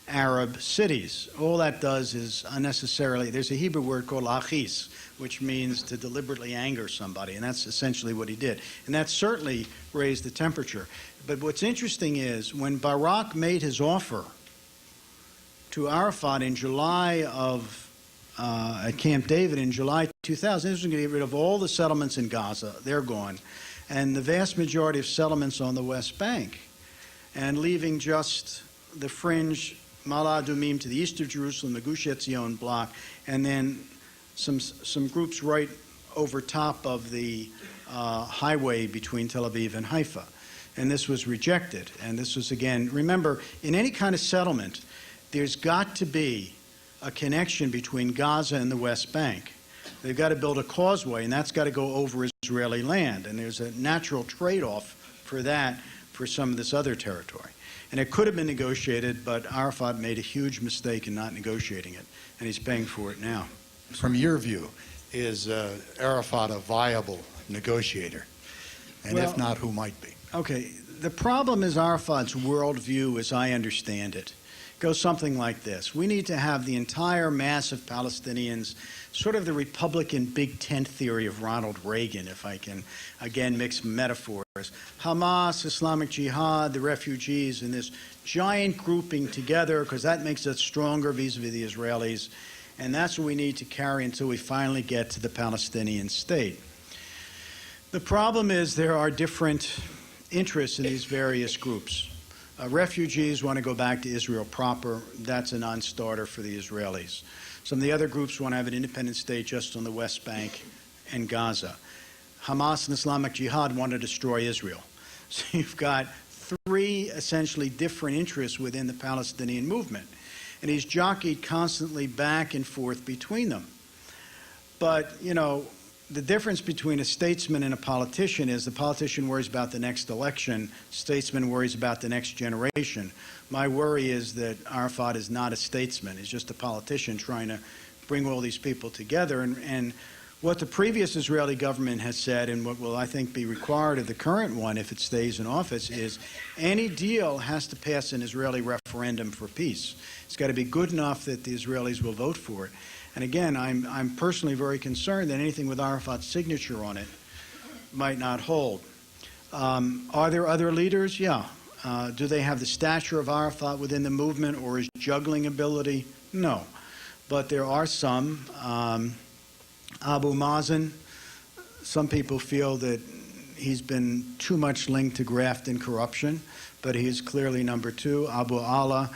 Arab cities. All that does is unnecessarily, there's a Hebrew word called achis, which means to deliberately anger somebody, and that's essentially what he did. And that certainly raised the temperature. But what's interesting is when Barak made his offer to Arafat in July at Camp David in July 2000, he was going to get rid of all the settlements in Gaza. They're gone. And the vast majority of settlements on the West Bank, and leaving just the fringe Ma'ale Adumim to the east of Jerusalem, the Gush Etzion block, and then some groups right over top of the highway between Tel Aviv and Haifa. And this was rejected. And this was, again, remember, in any kind of settlement, there's got to be a connection between Gaza and the West Bank. They've got to build a causeway, and that's got to go over Israeli land. And there's a natural trade-off for that for some of this other territory. And it could have been negotiated, but Arafat made a huge mistake in not negotiating it, and he's paying for it now. From your view, is Arafat a viable negotiator? And Well, if not, who might be? Okay, the problem is Arafat's worldview, as I understand it, goes something like this. We need to have the entire mass of Palestinians, sort of the Republican Big Tent theory of Ronald Reagan, if I can, again, mix metaphors. Hamas, Islamic Jihad, the refugees, and this giant grouping together, because that makes us stronger vis-a-vis the Israelis. And that's what we need to carry until we finally get to the Palestinian state. The problem is there are different interests in these various groups. Refugees want to go back to Israel proper. That's a non-starter for the Israelis. Some of the other groups want to have an independent state just on the West Bank and Gaza. Hamas and Islamic Jihad want to destroy Israel. So you've got three essentially different interests within the Palestinian movement. And he's jockeyed constantly back and forth between them. But, you know, the difference between a statesman and a politician is the politician worries about the next election, statesman worries about the next generation. My worry is that Arafat is not a statesman. He's just a politician trying to bring all these people together. And what the previous Israeli government has said, and what will, I think, be required of the current one if it stays in office, is any deal has to pass an Israeli referendum for peace. It's got to be good enough that the Israelis will vote for it. And again, I'm personally very concerned that anything with Arafat's signature on it might not hold. Are there other leaders? Yeah. Do they have the stature of Arafat within the movement or his juggling ability? No. But there are some. Abu Mazen, some people feel that he's been too much linked to graft and corruption, but he's clearly number two. Abu Ala,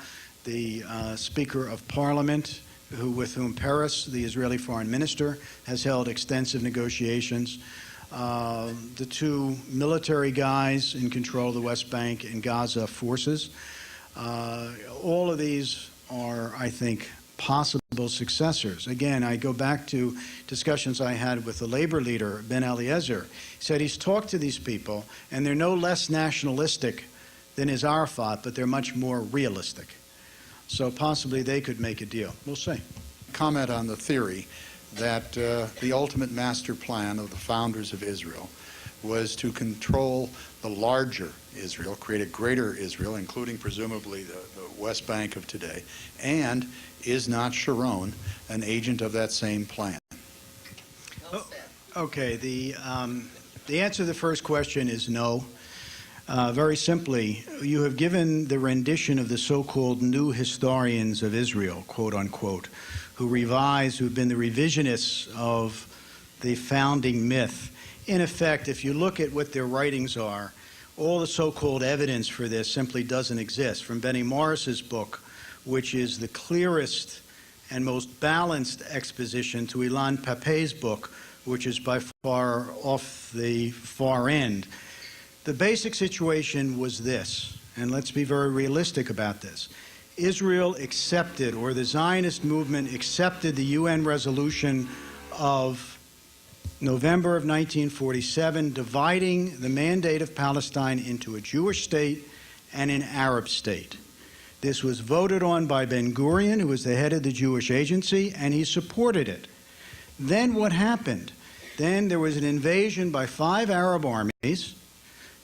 the Speaker of Parliament, with whom Peres, the Israeli foreign minister, has held extensive negotiations. The two military guys in control of the West Bank and Gaza forces. All of these are, I think, possible successors. Again, I go back to discussions I had with the labor leader, Ben Eliezer. He said he's talked to these people, and they're no less nationalistic than is Arafat, but they're much more realistic. So possibly they could make a deal. We'll see. Comment on the theory that the ultimate master plan of the founders of Israel was to control the larger Israel, create a greater Israel, including presumably the West Bank of today, and is not Sharon an agent of that same plan? Okay, the answer to the first question is no. Very simply, you have given the rendition of the so-called new historians of Israel, quote unquote, who've been the revisionists of the founding myth. In effect, if you look at what their writings are, all the so-called evidence for this simply doesn't exist. From Benny Morris's book, which is the clearest and most balanced exposition, to Ilan Pappé's book, which is by far off the far end. The basic situation was this, and let's be very realistic about this. Israel accepted, or the Zionist movement accepted, the UN resolution of November of 1947, dividing the mandate of Palestine into a Jewish state and an Arab state. This was voted on by Ben-Gurion, who was the head of the Jewish agency, and he supported it. Then what happened? Then there was an invasion by 5 Arab armies.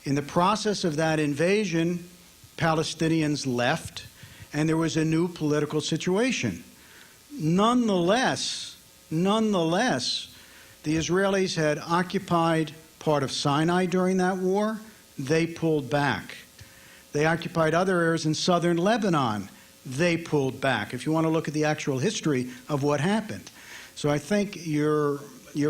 In the process of that invasion, Palestinians left, and there was a new political situation. Nonetheless, the Israelis had occupied part of Sinai during that war. They pulled back. They occupied other areas in southern Lebanon. They pulled back, if you want to look at the actual history of what happened. So I think your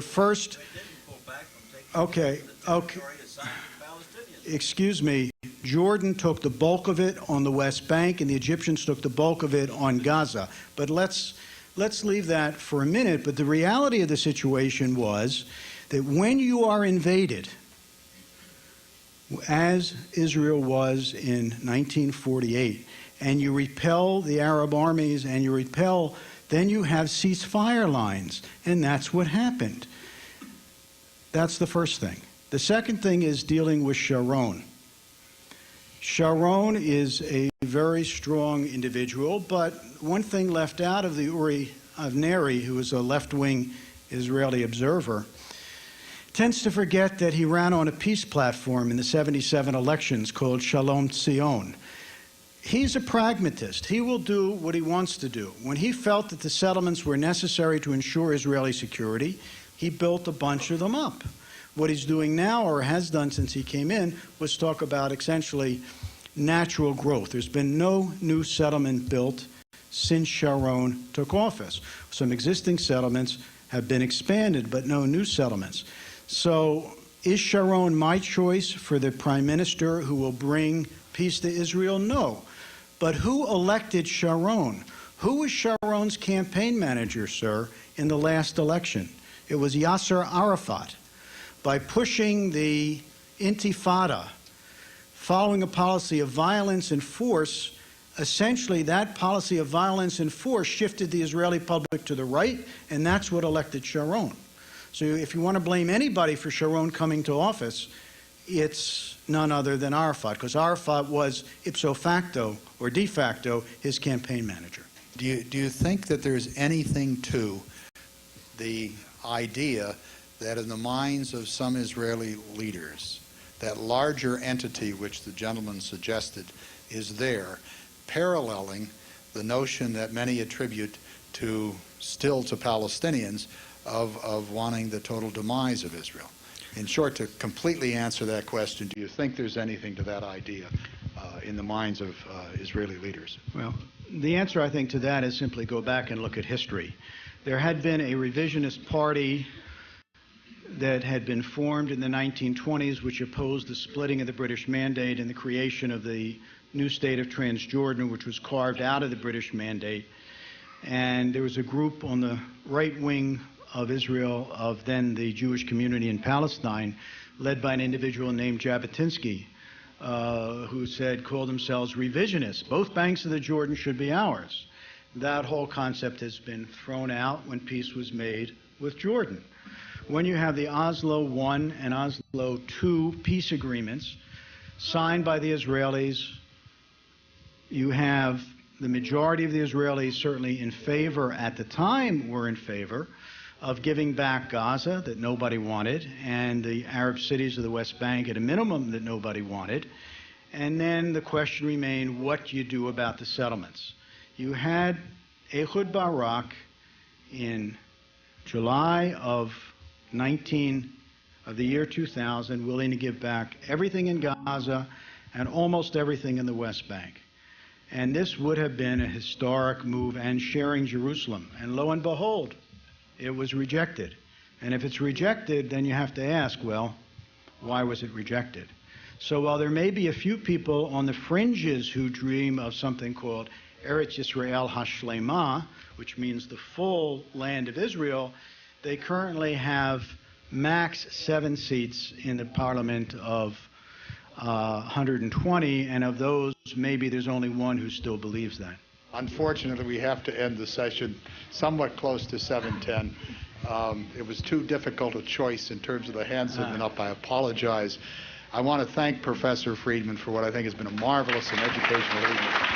first... They didn't pull back from taking the territory assigned to the Palestinians. Excuse me. Jordan took the bulk of it on the West Bank, and the Egyptians took the bulk of it on Gaza. But let's leave that for a minute. But the reality of the situation was that when you are invaded, as Israel was in 1948, and you repel the Arab armies and you repel, then you have ceasefire lines, and that's what happened. That's the first thing. The second thing is dealing with Sharon. Sharon is a very strong individual, but one thing left out of the Uri Avneri, who is a left-wing Israeli observer, tends to forget that he ran on a peace platform in the 77 elections called Shalom Tzion. He's a pragmatist. He will do what he wants to do. When he felt that the settlements were necessary to ensure Israeli security, he built a bunch of them up. What he's doing now, or has done since he came in, was talk about essentially natural growth. There's been no new settlement built since Sharon took office. Some existing settlements have been expanded, but no new settlements. So is Sharon my choice for the prime minister who will bring peace to Israel? No. But who elected Sharon? Who was Sharon's campaign manager, sir, in the last election? It was Yasser Arafat. By pushing the intifada, following a policy of violence and force, essentially that policy of violence and force shifted the Israeli public to the right, and that's what elected Sharon. So if you want to blame anybody for Sharon coming to office, it's none other than Arafat, because Arafat was ipso facto or de facto his campaign manager. Do you think that there's anything to the idea that in the minds of some Israeli leaders, that larger entity which the gentleman suggested is there, paralleling the notion that many attribute still to Palestinians of wanting the total demise of Israel? In short, to completely answer that question, do you think there's anything to that idea in the minds of Israeli leaders? Well, the answer, I think, to that is simply go back and look at history. There had been a revisionist party that had been formed in the 1920s, which opposed the splitting of the British Mandate and the creation of the new state of Transjordan, which was carved out of the British Mandate. And there was a group on the right wing of Israel, of then the Jewish community in Palestine, led by an individual named Jabotinsky, who called themselves revisionists. Both banks of the Jordan should be ours. That whole concept has been thrown out when peace was made with Jordan. When you have the Oslo I and Oslo II peace agreements signed by the Israelis, you have the majority of the Israelis certainly in favor, at the time were in favor, of giving back Gaza that nobody wanted, and the Arab cities of the West Bank at a minimum that nobody wanted. And then the question remained, what do you do about the settlements? You had Ehud Barak in July of the year 2000 willing to give back everything in Gaza and almost everything in the West Bank. And this would have been a historic move, and sharing Jerusalem. And lo and behold, it was rejected. And if it's rejected, then you have to ask, well, why was it rejected? So while there may be a few people on the fringes who dream of something called Eretz Yisrael Hashlema, which means the full land of Israel, they currently have max 7 seats in the parliament of 120, and of those, maybe there's only one who still believes that. Unfortunately, we have to end the session somewhat close to 7:10. It was too difficult a choice in terms of the hands that went up. I apologize. I want to thank Professor Freedman for what I think has been a marvelous and educational evening.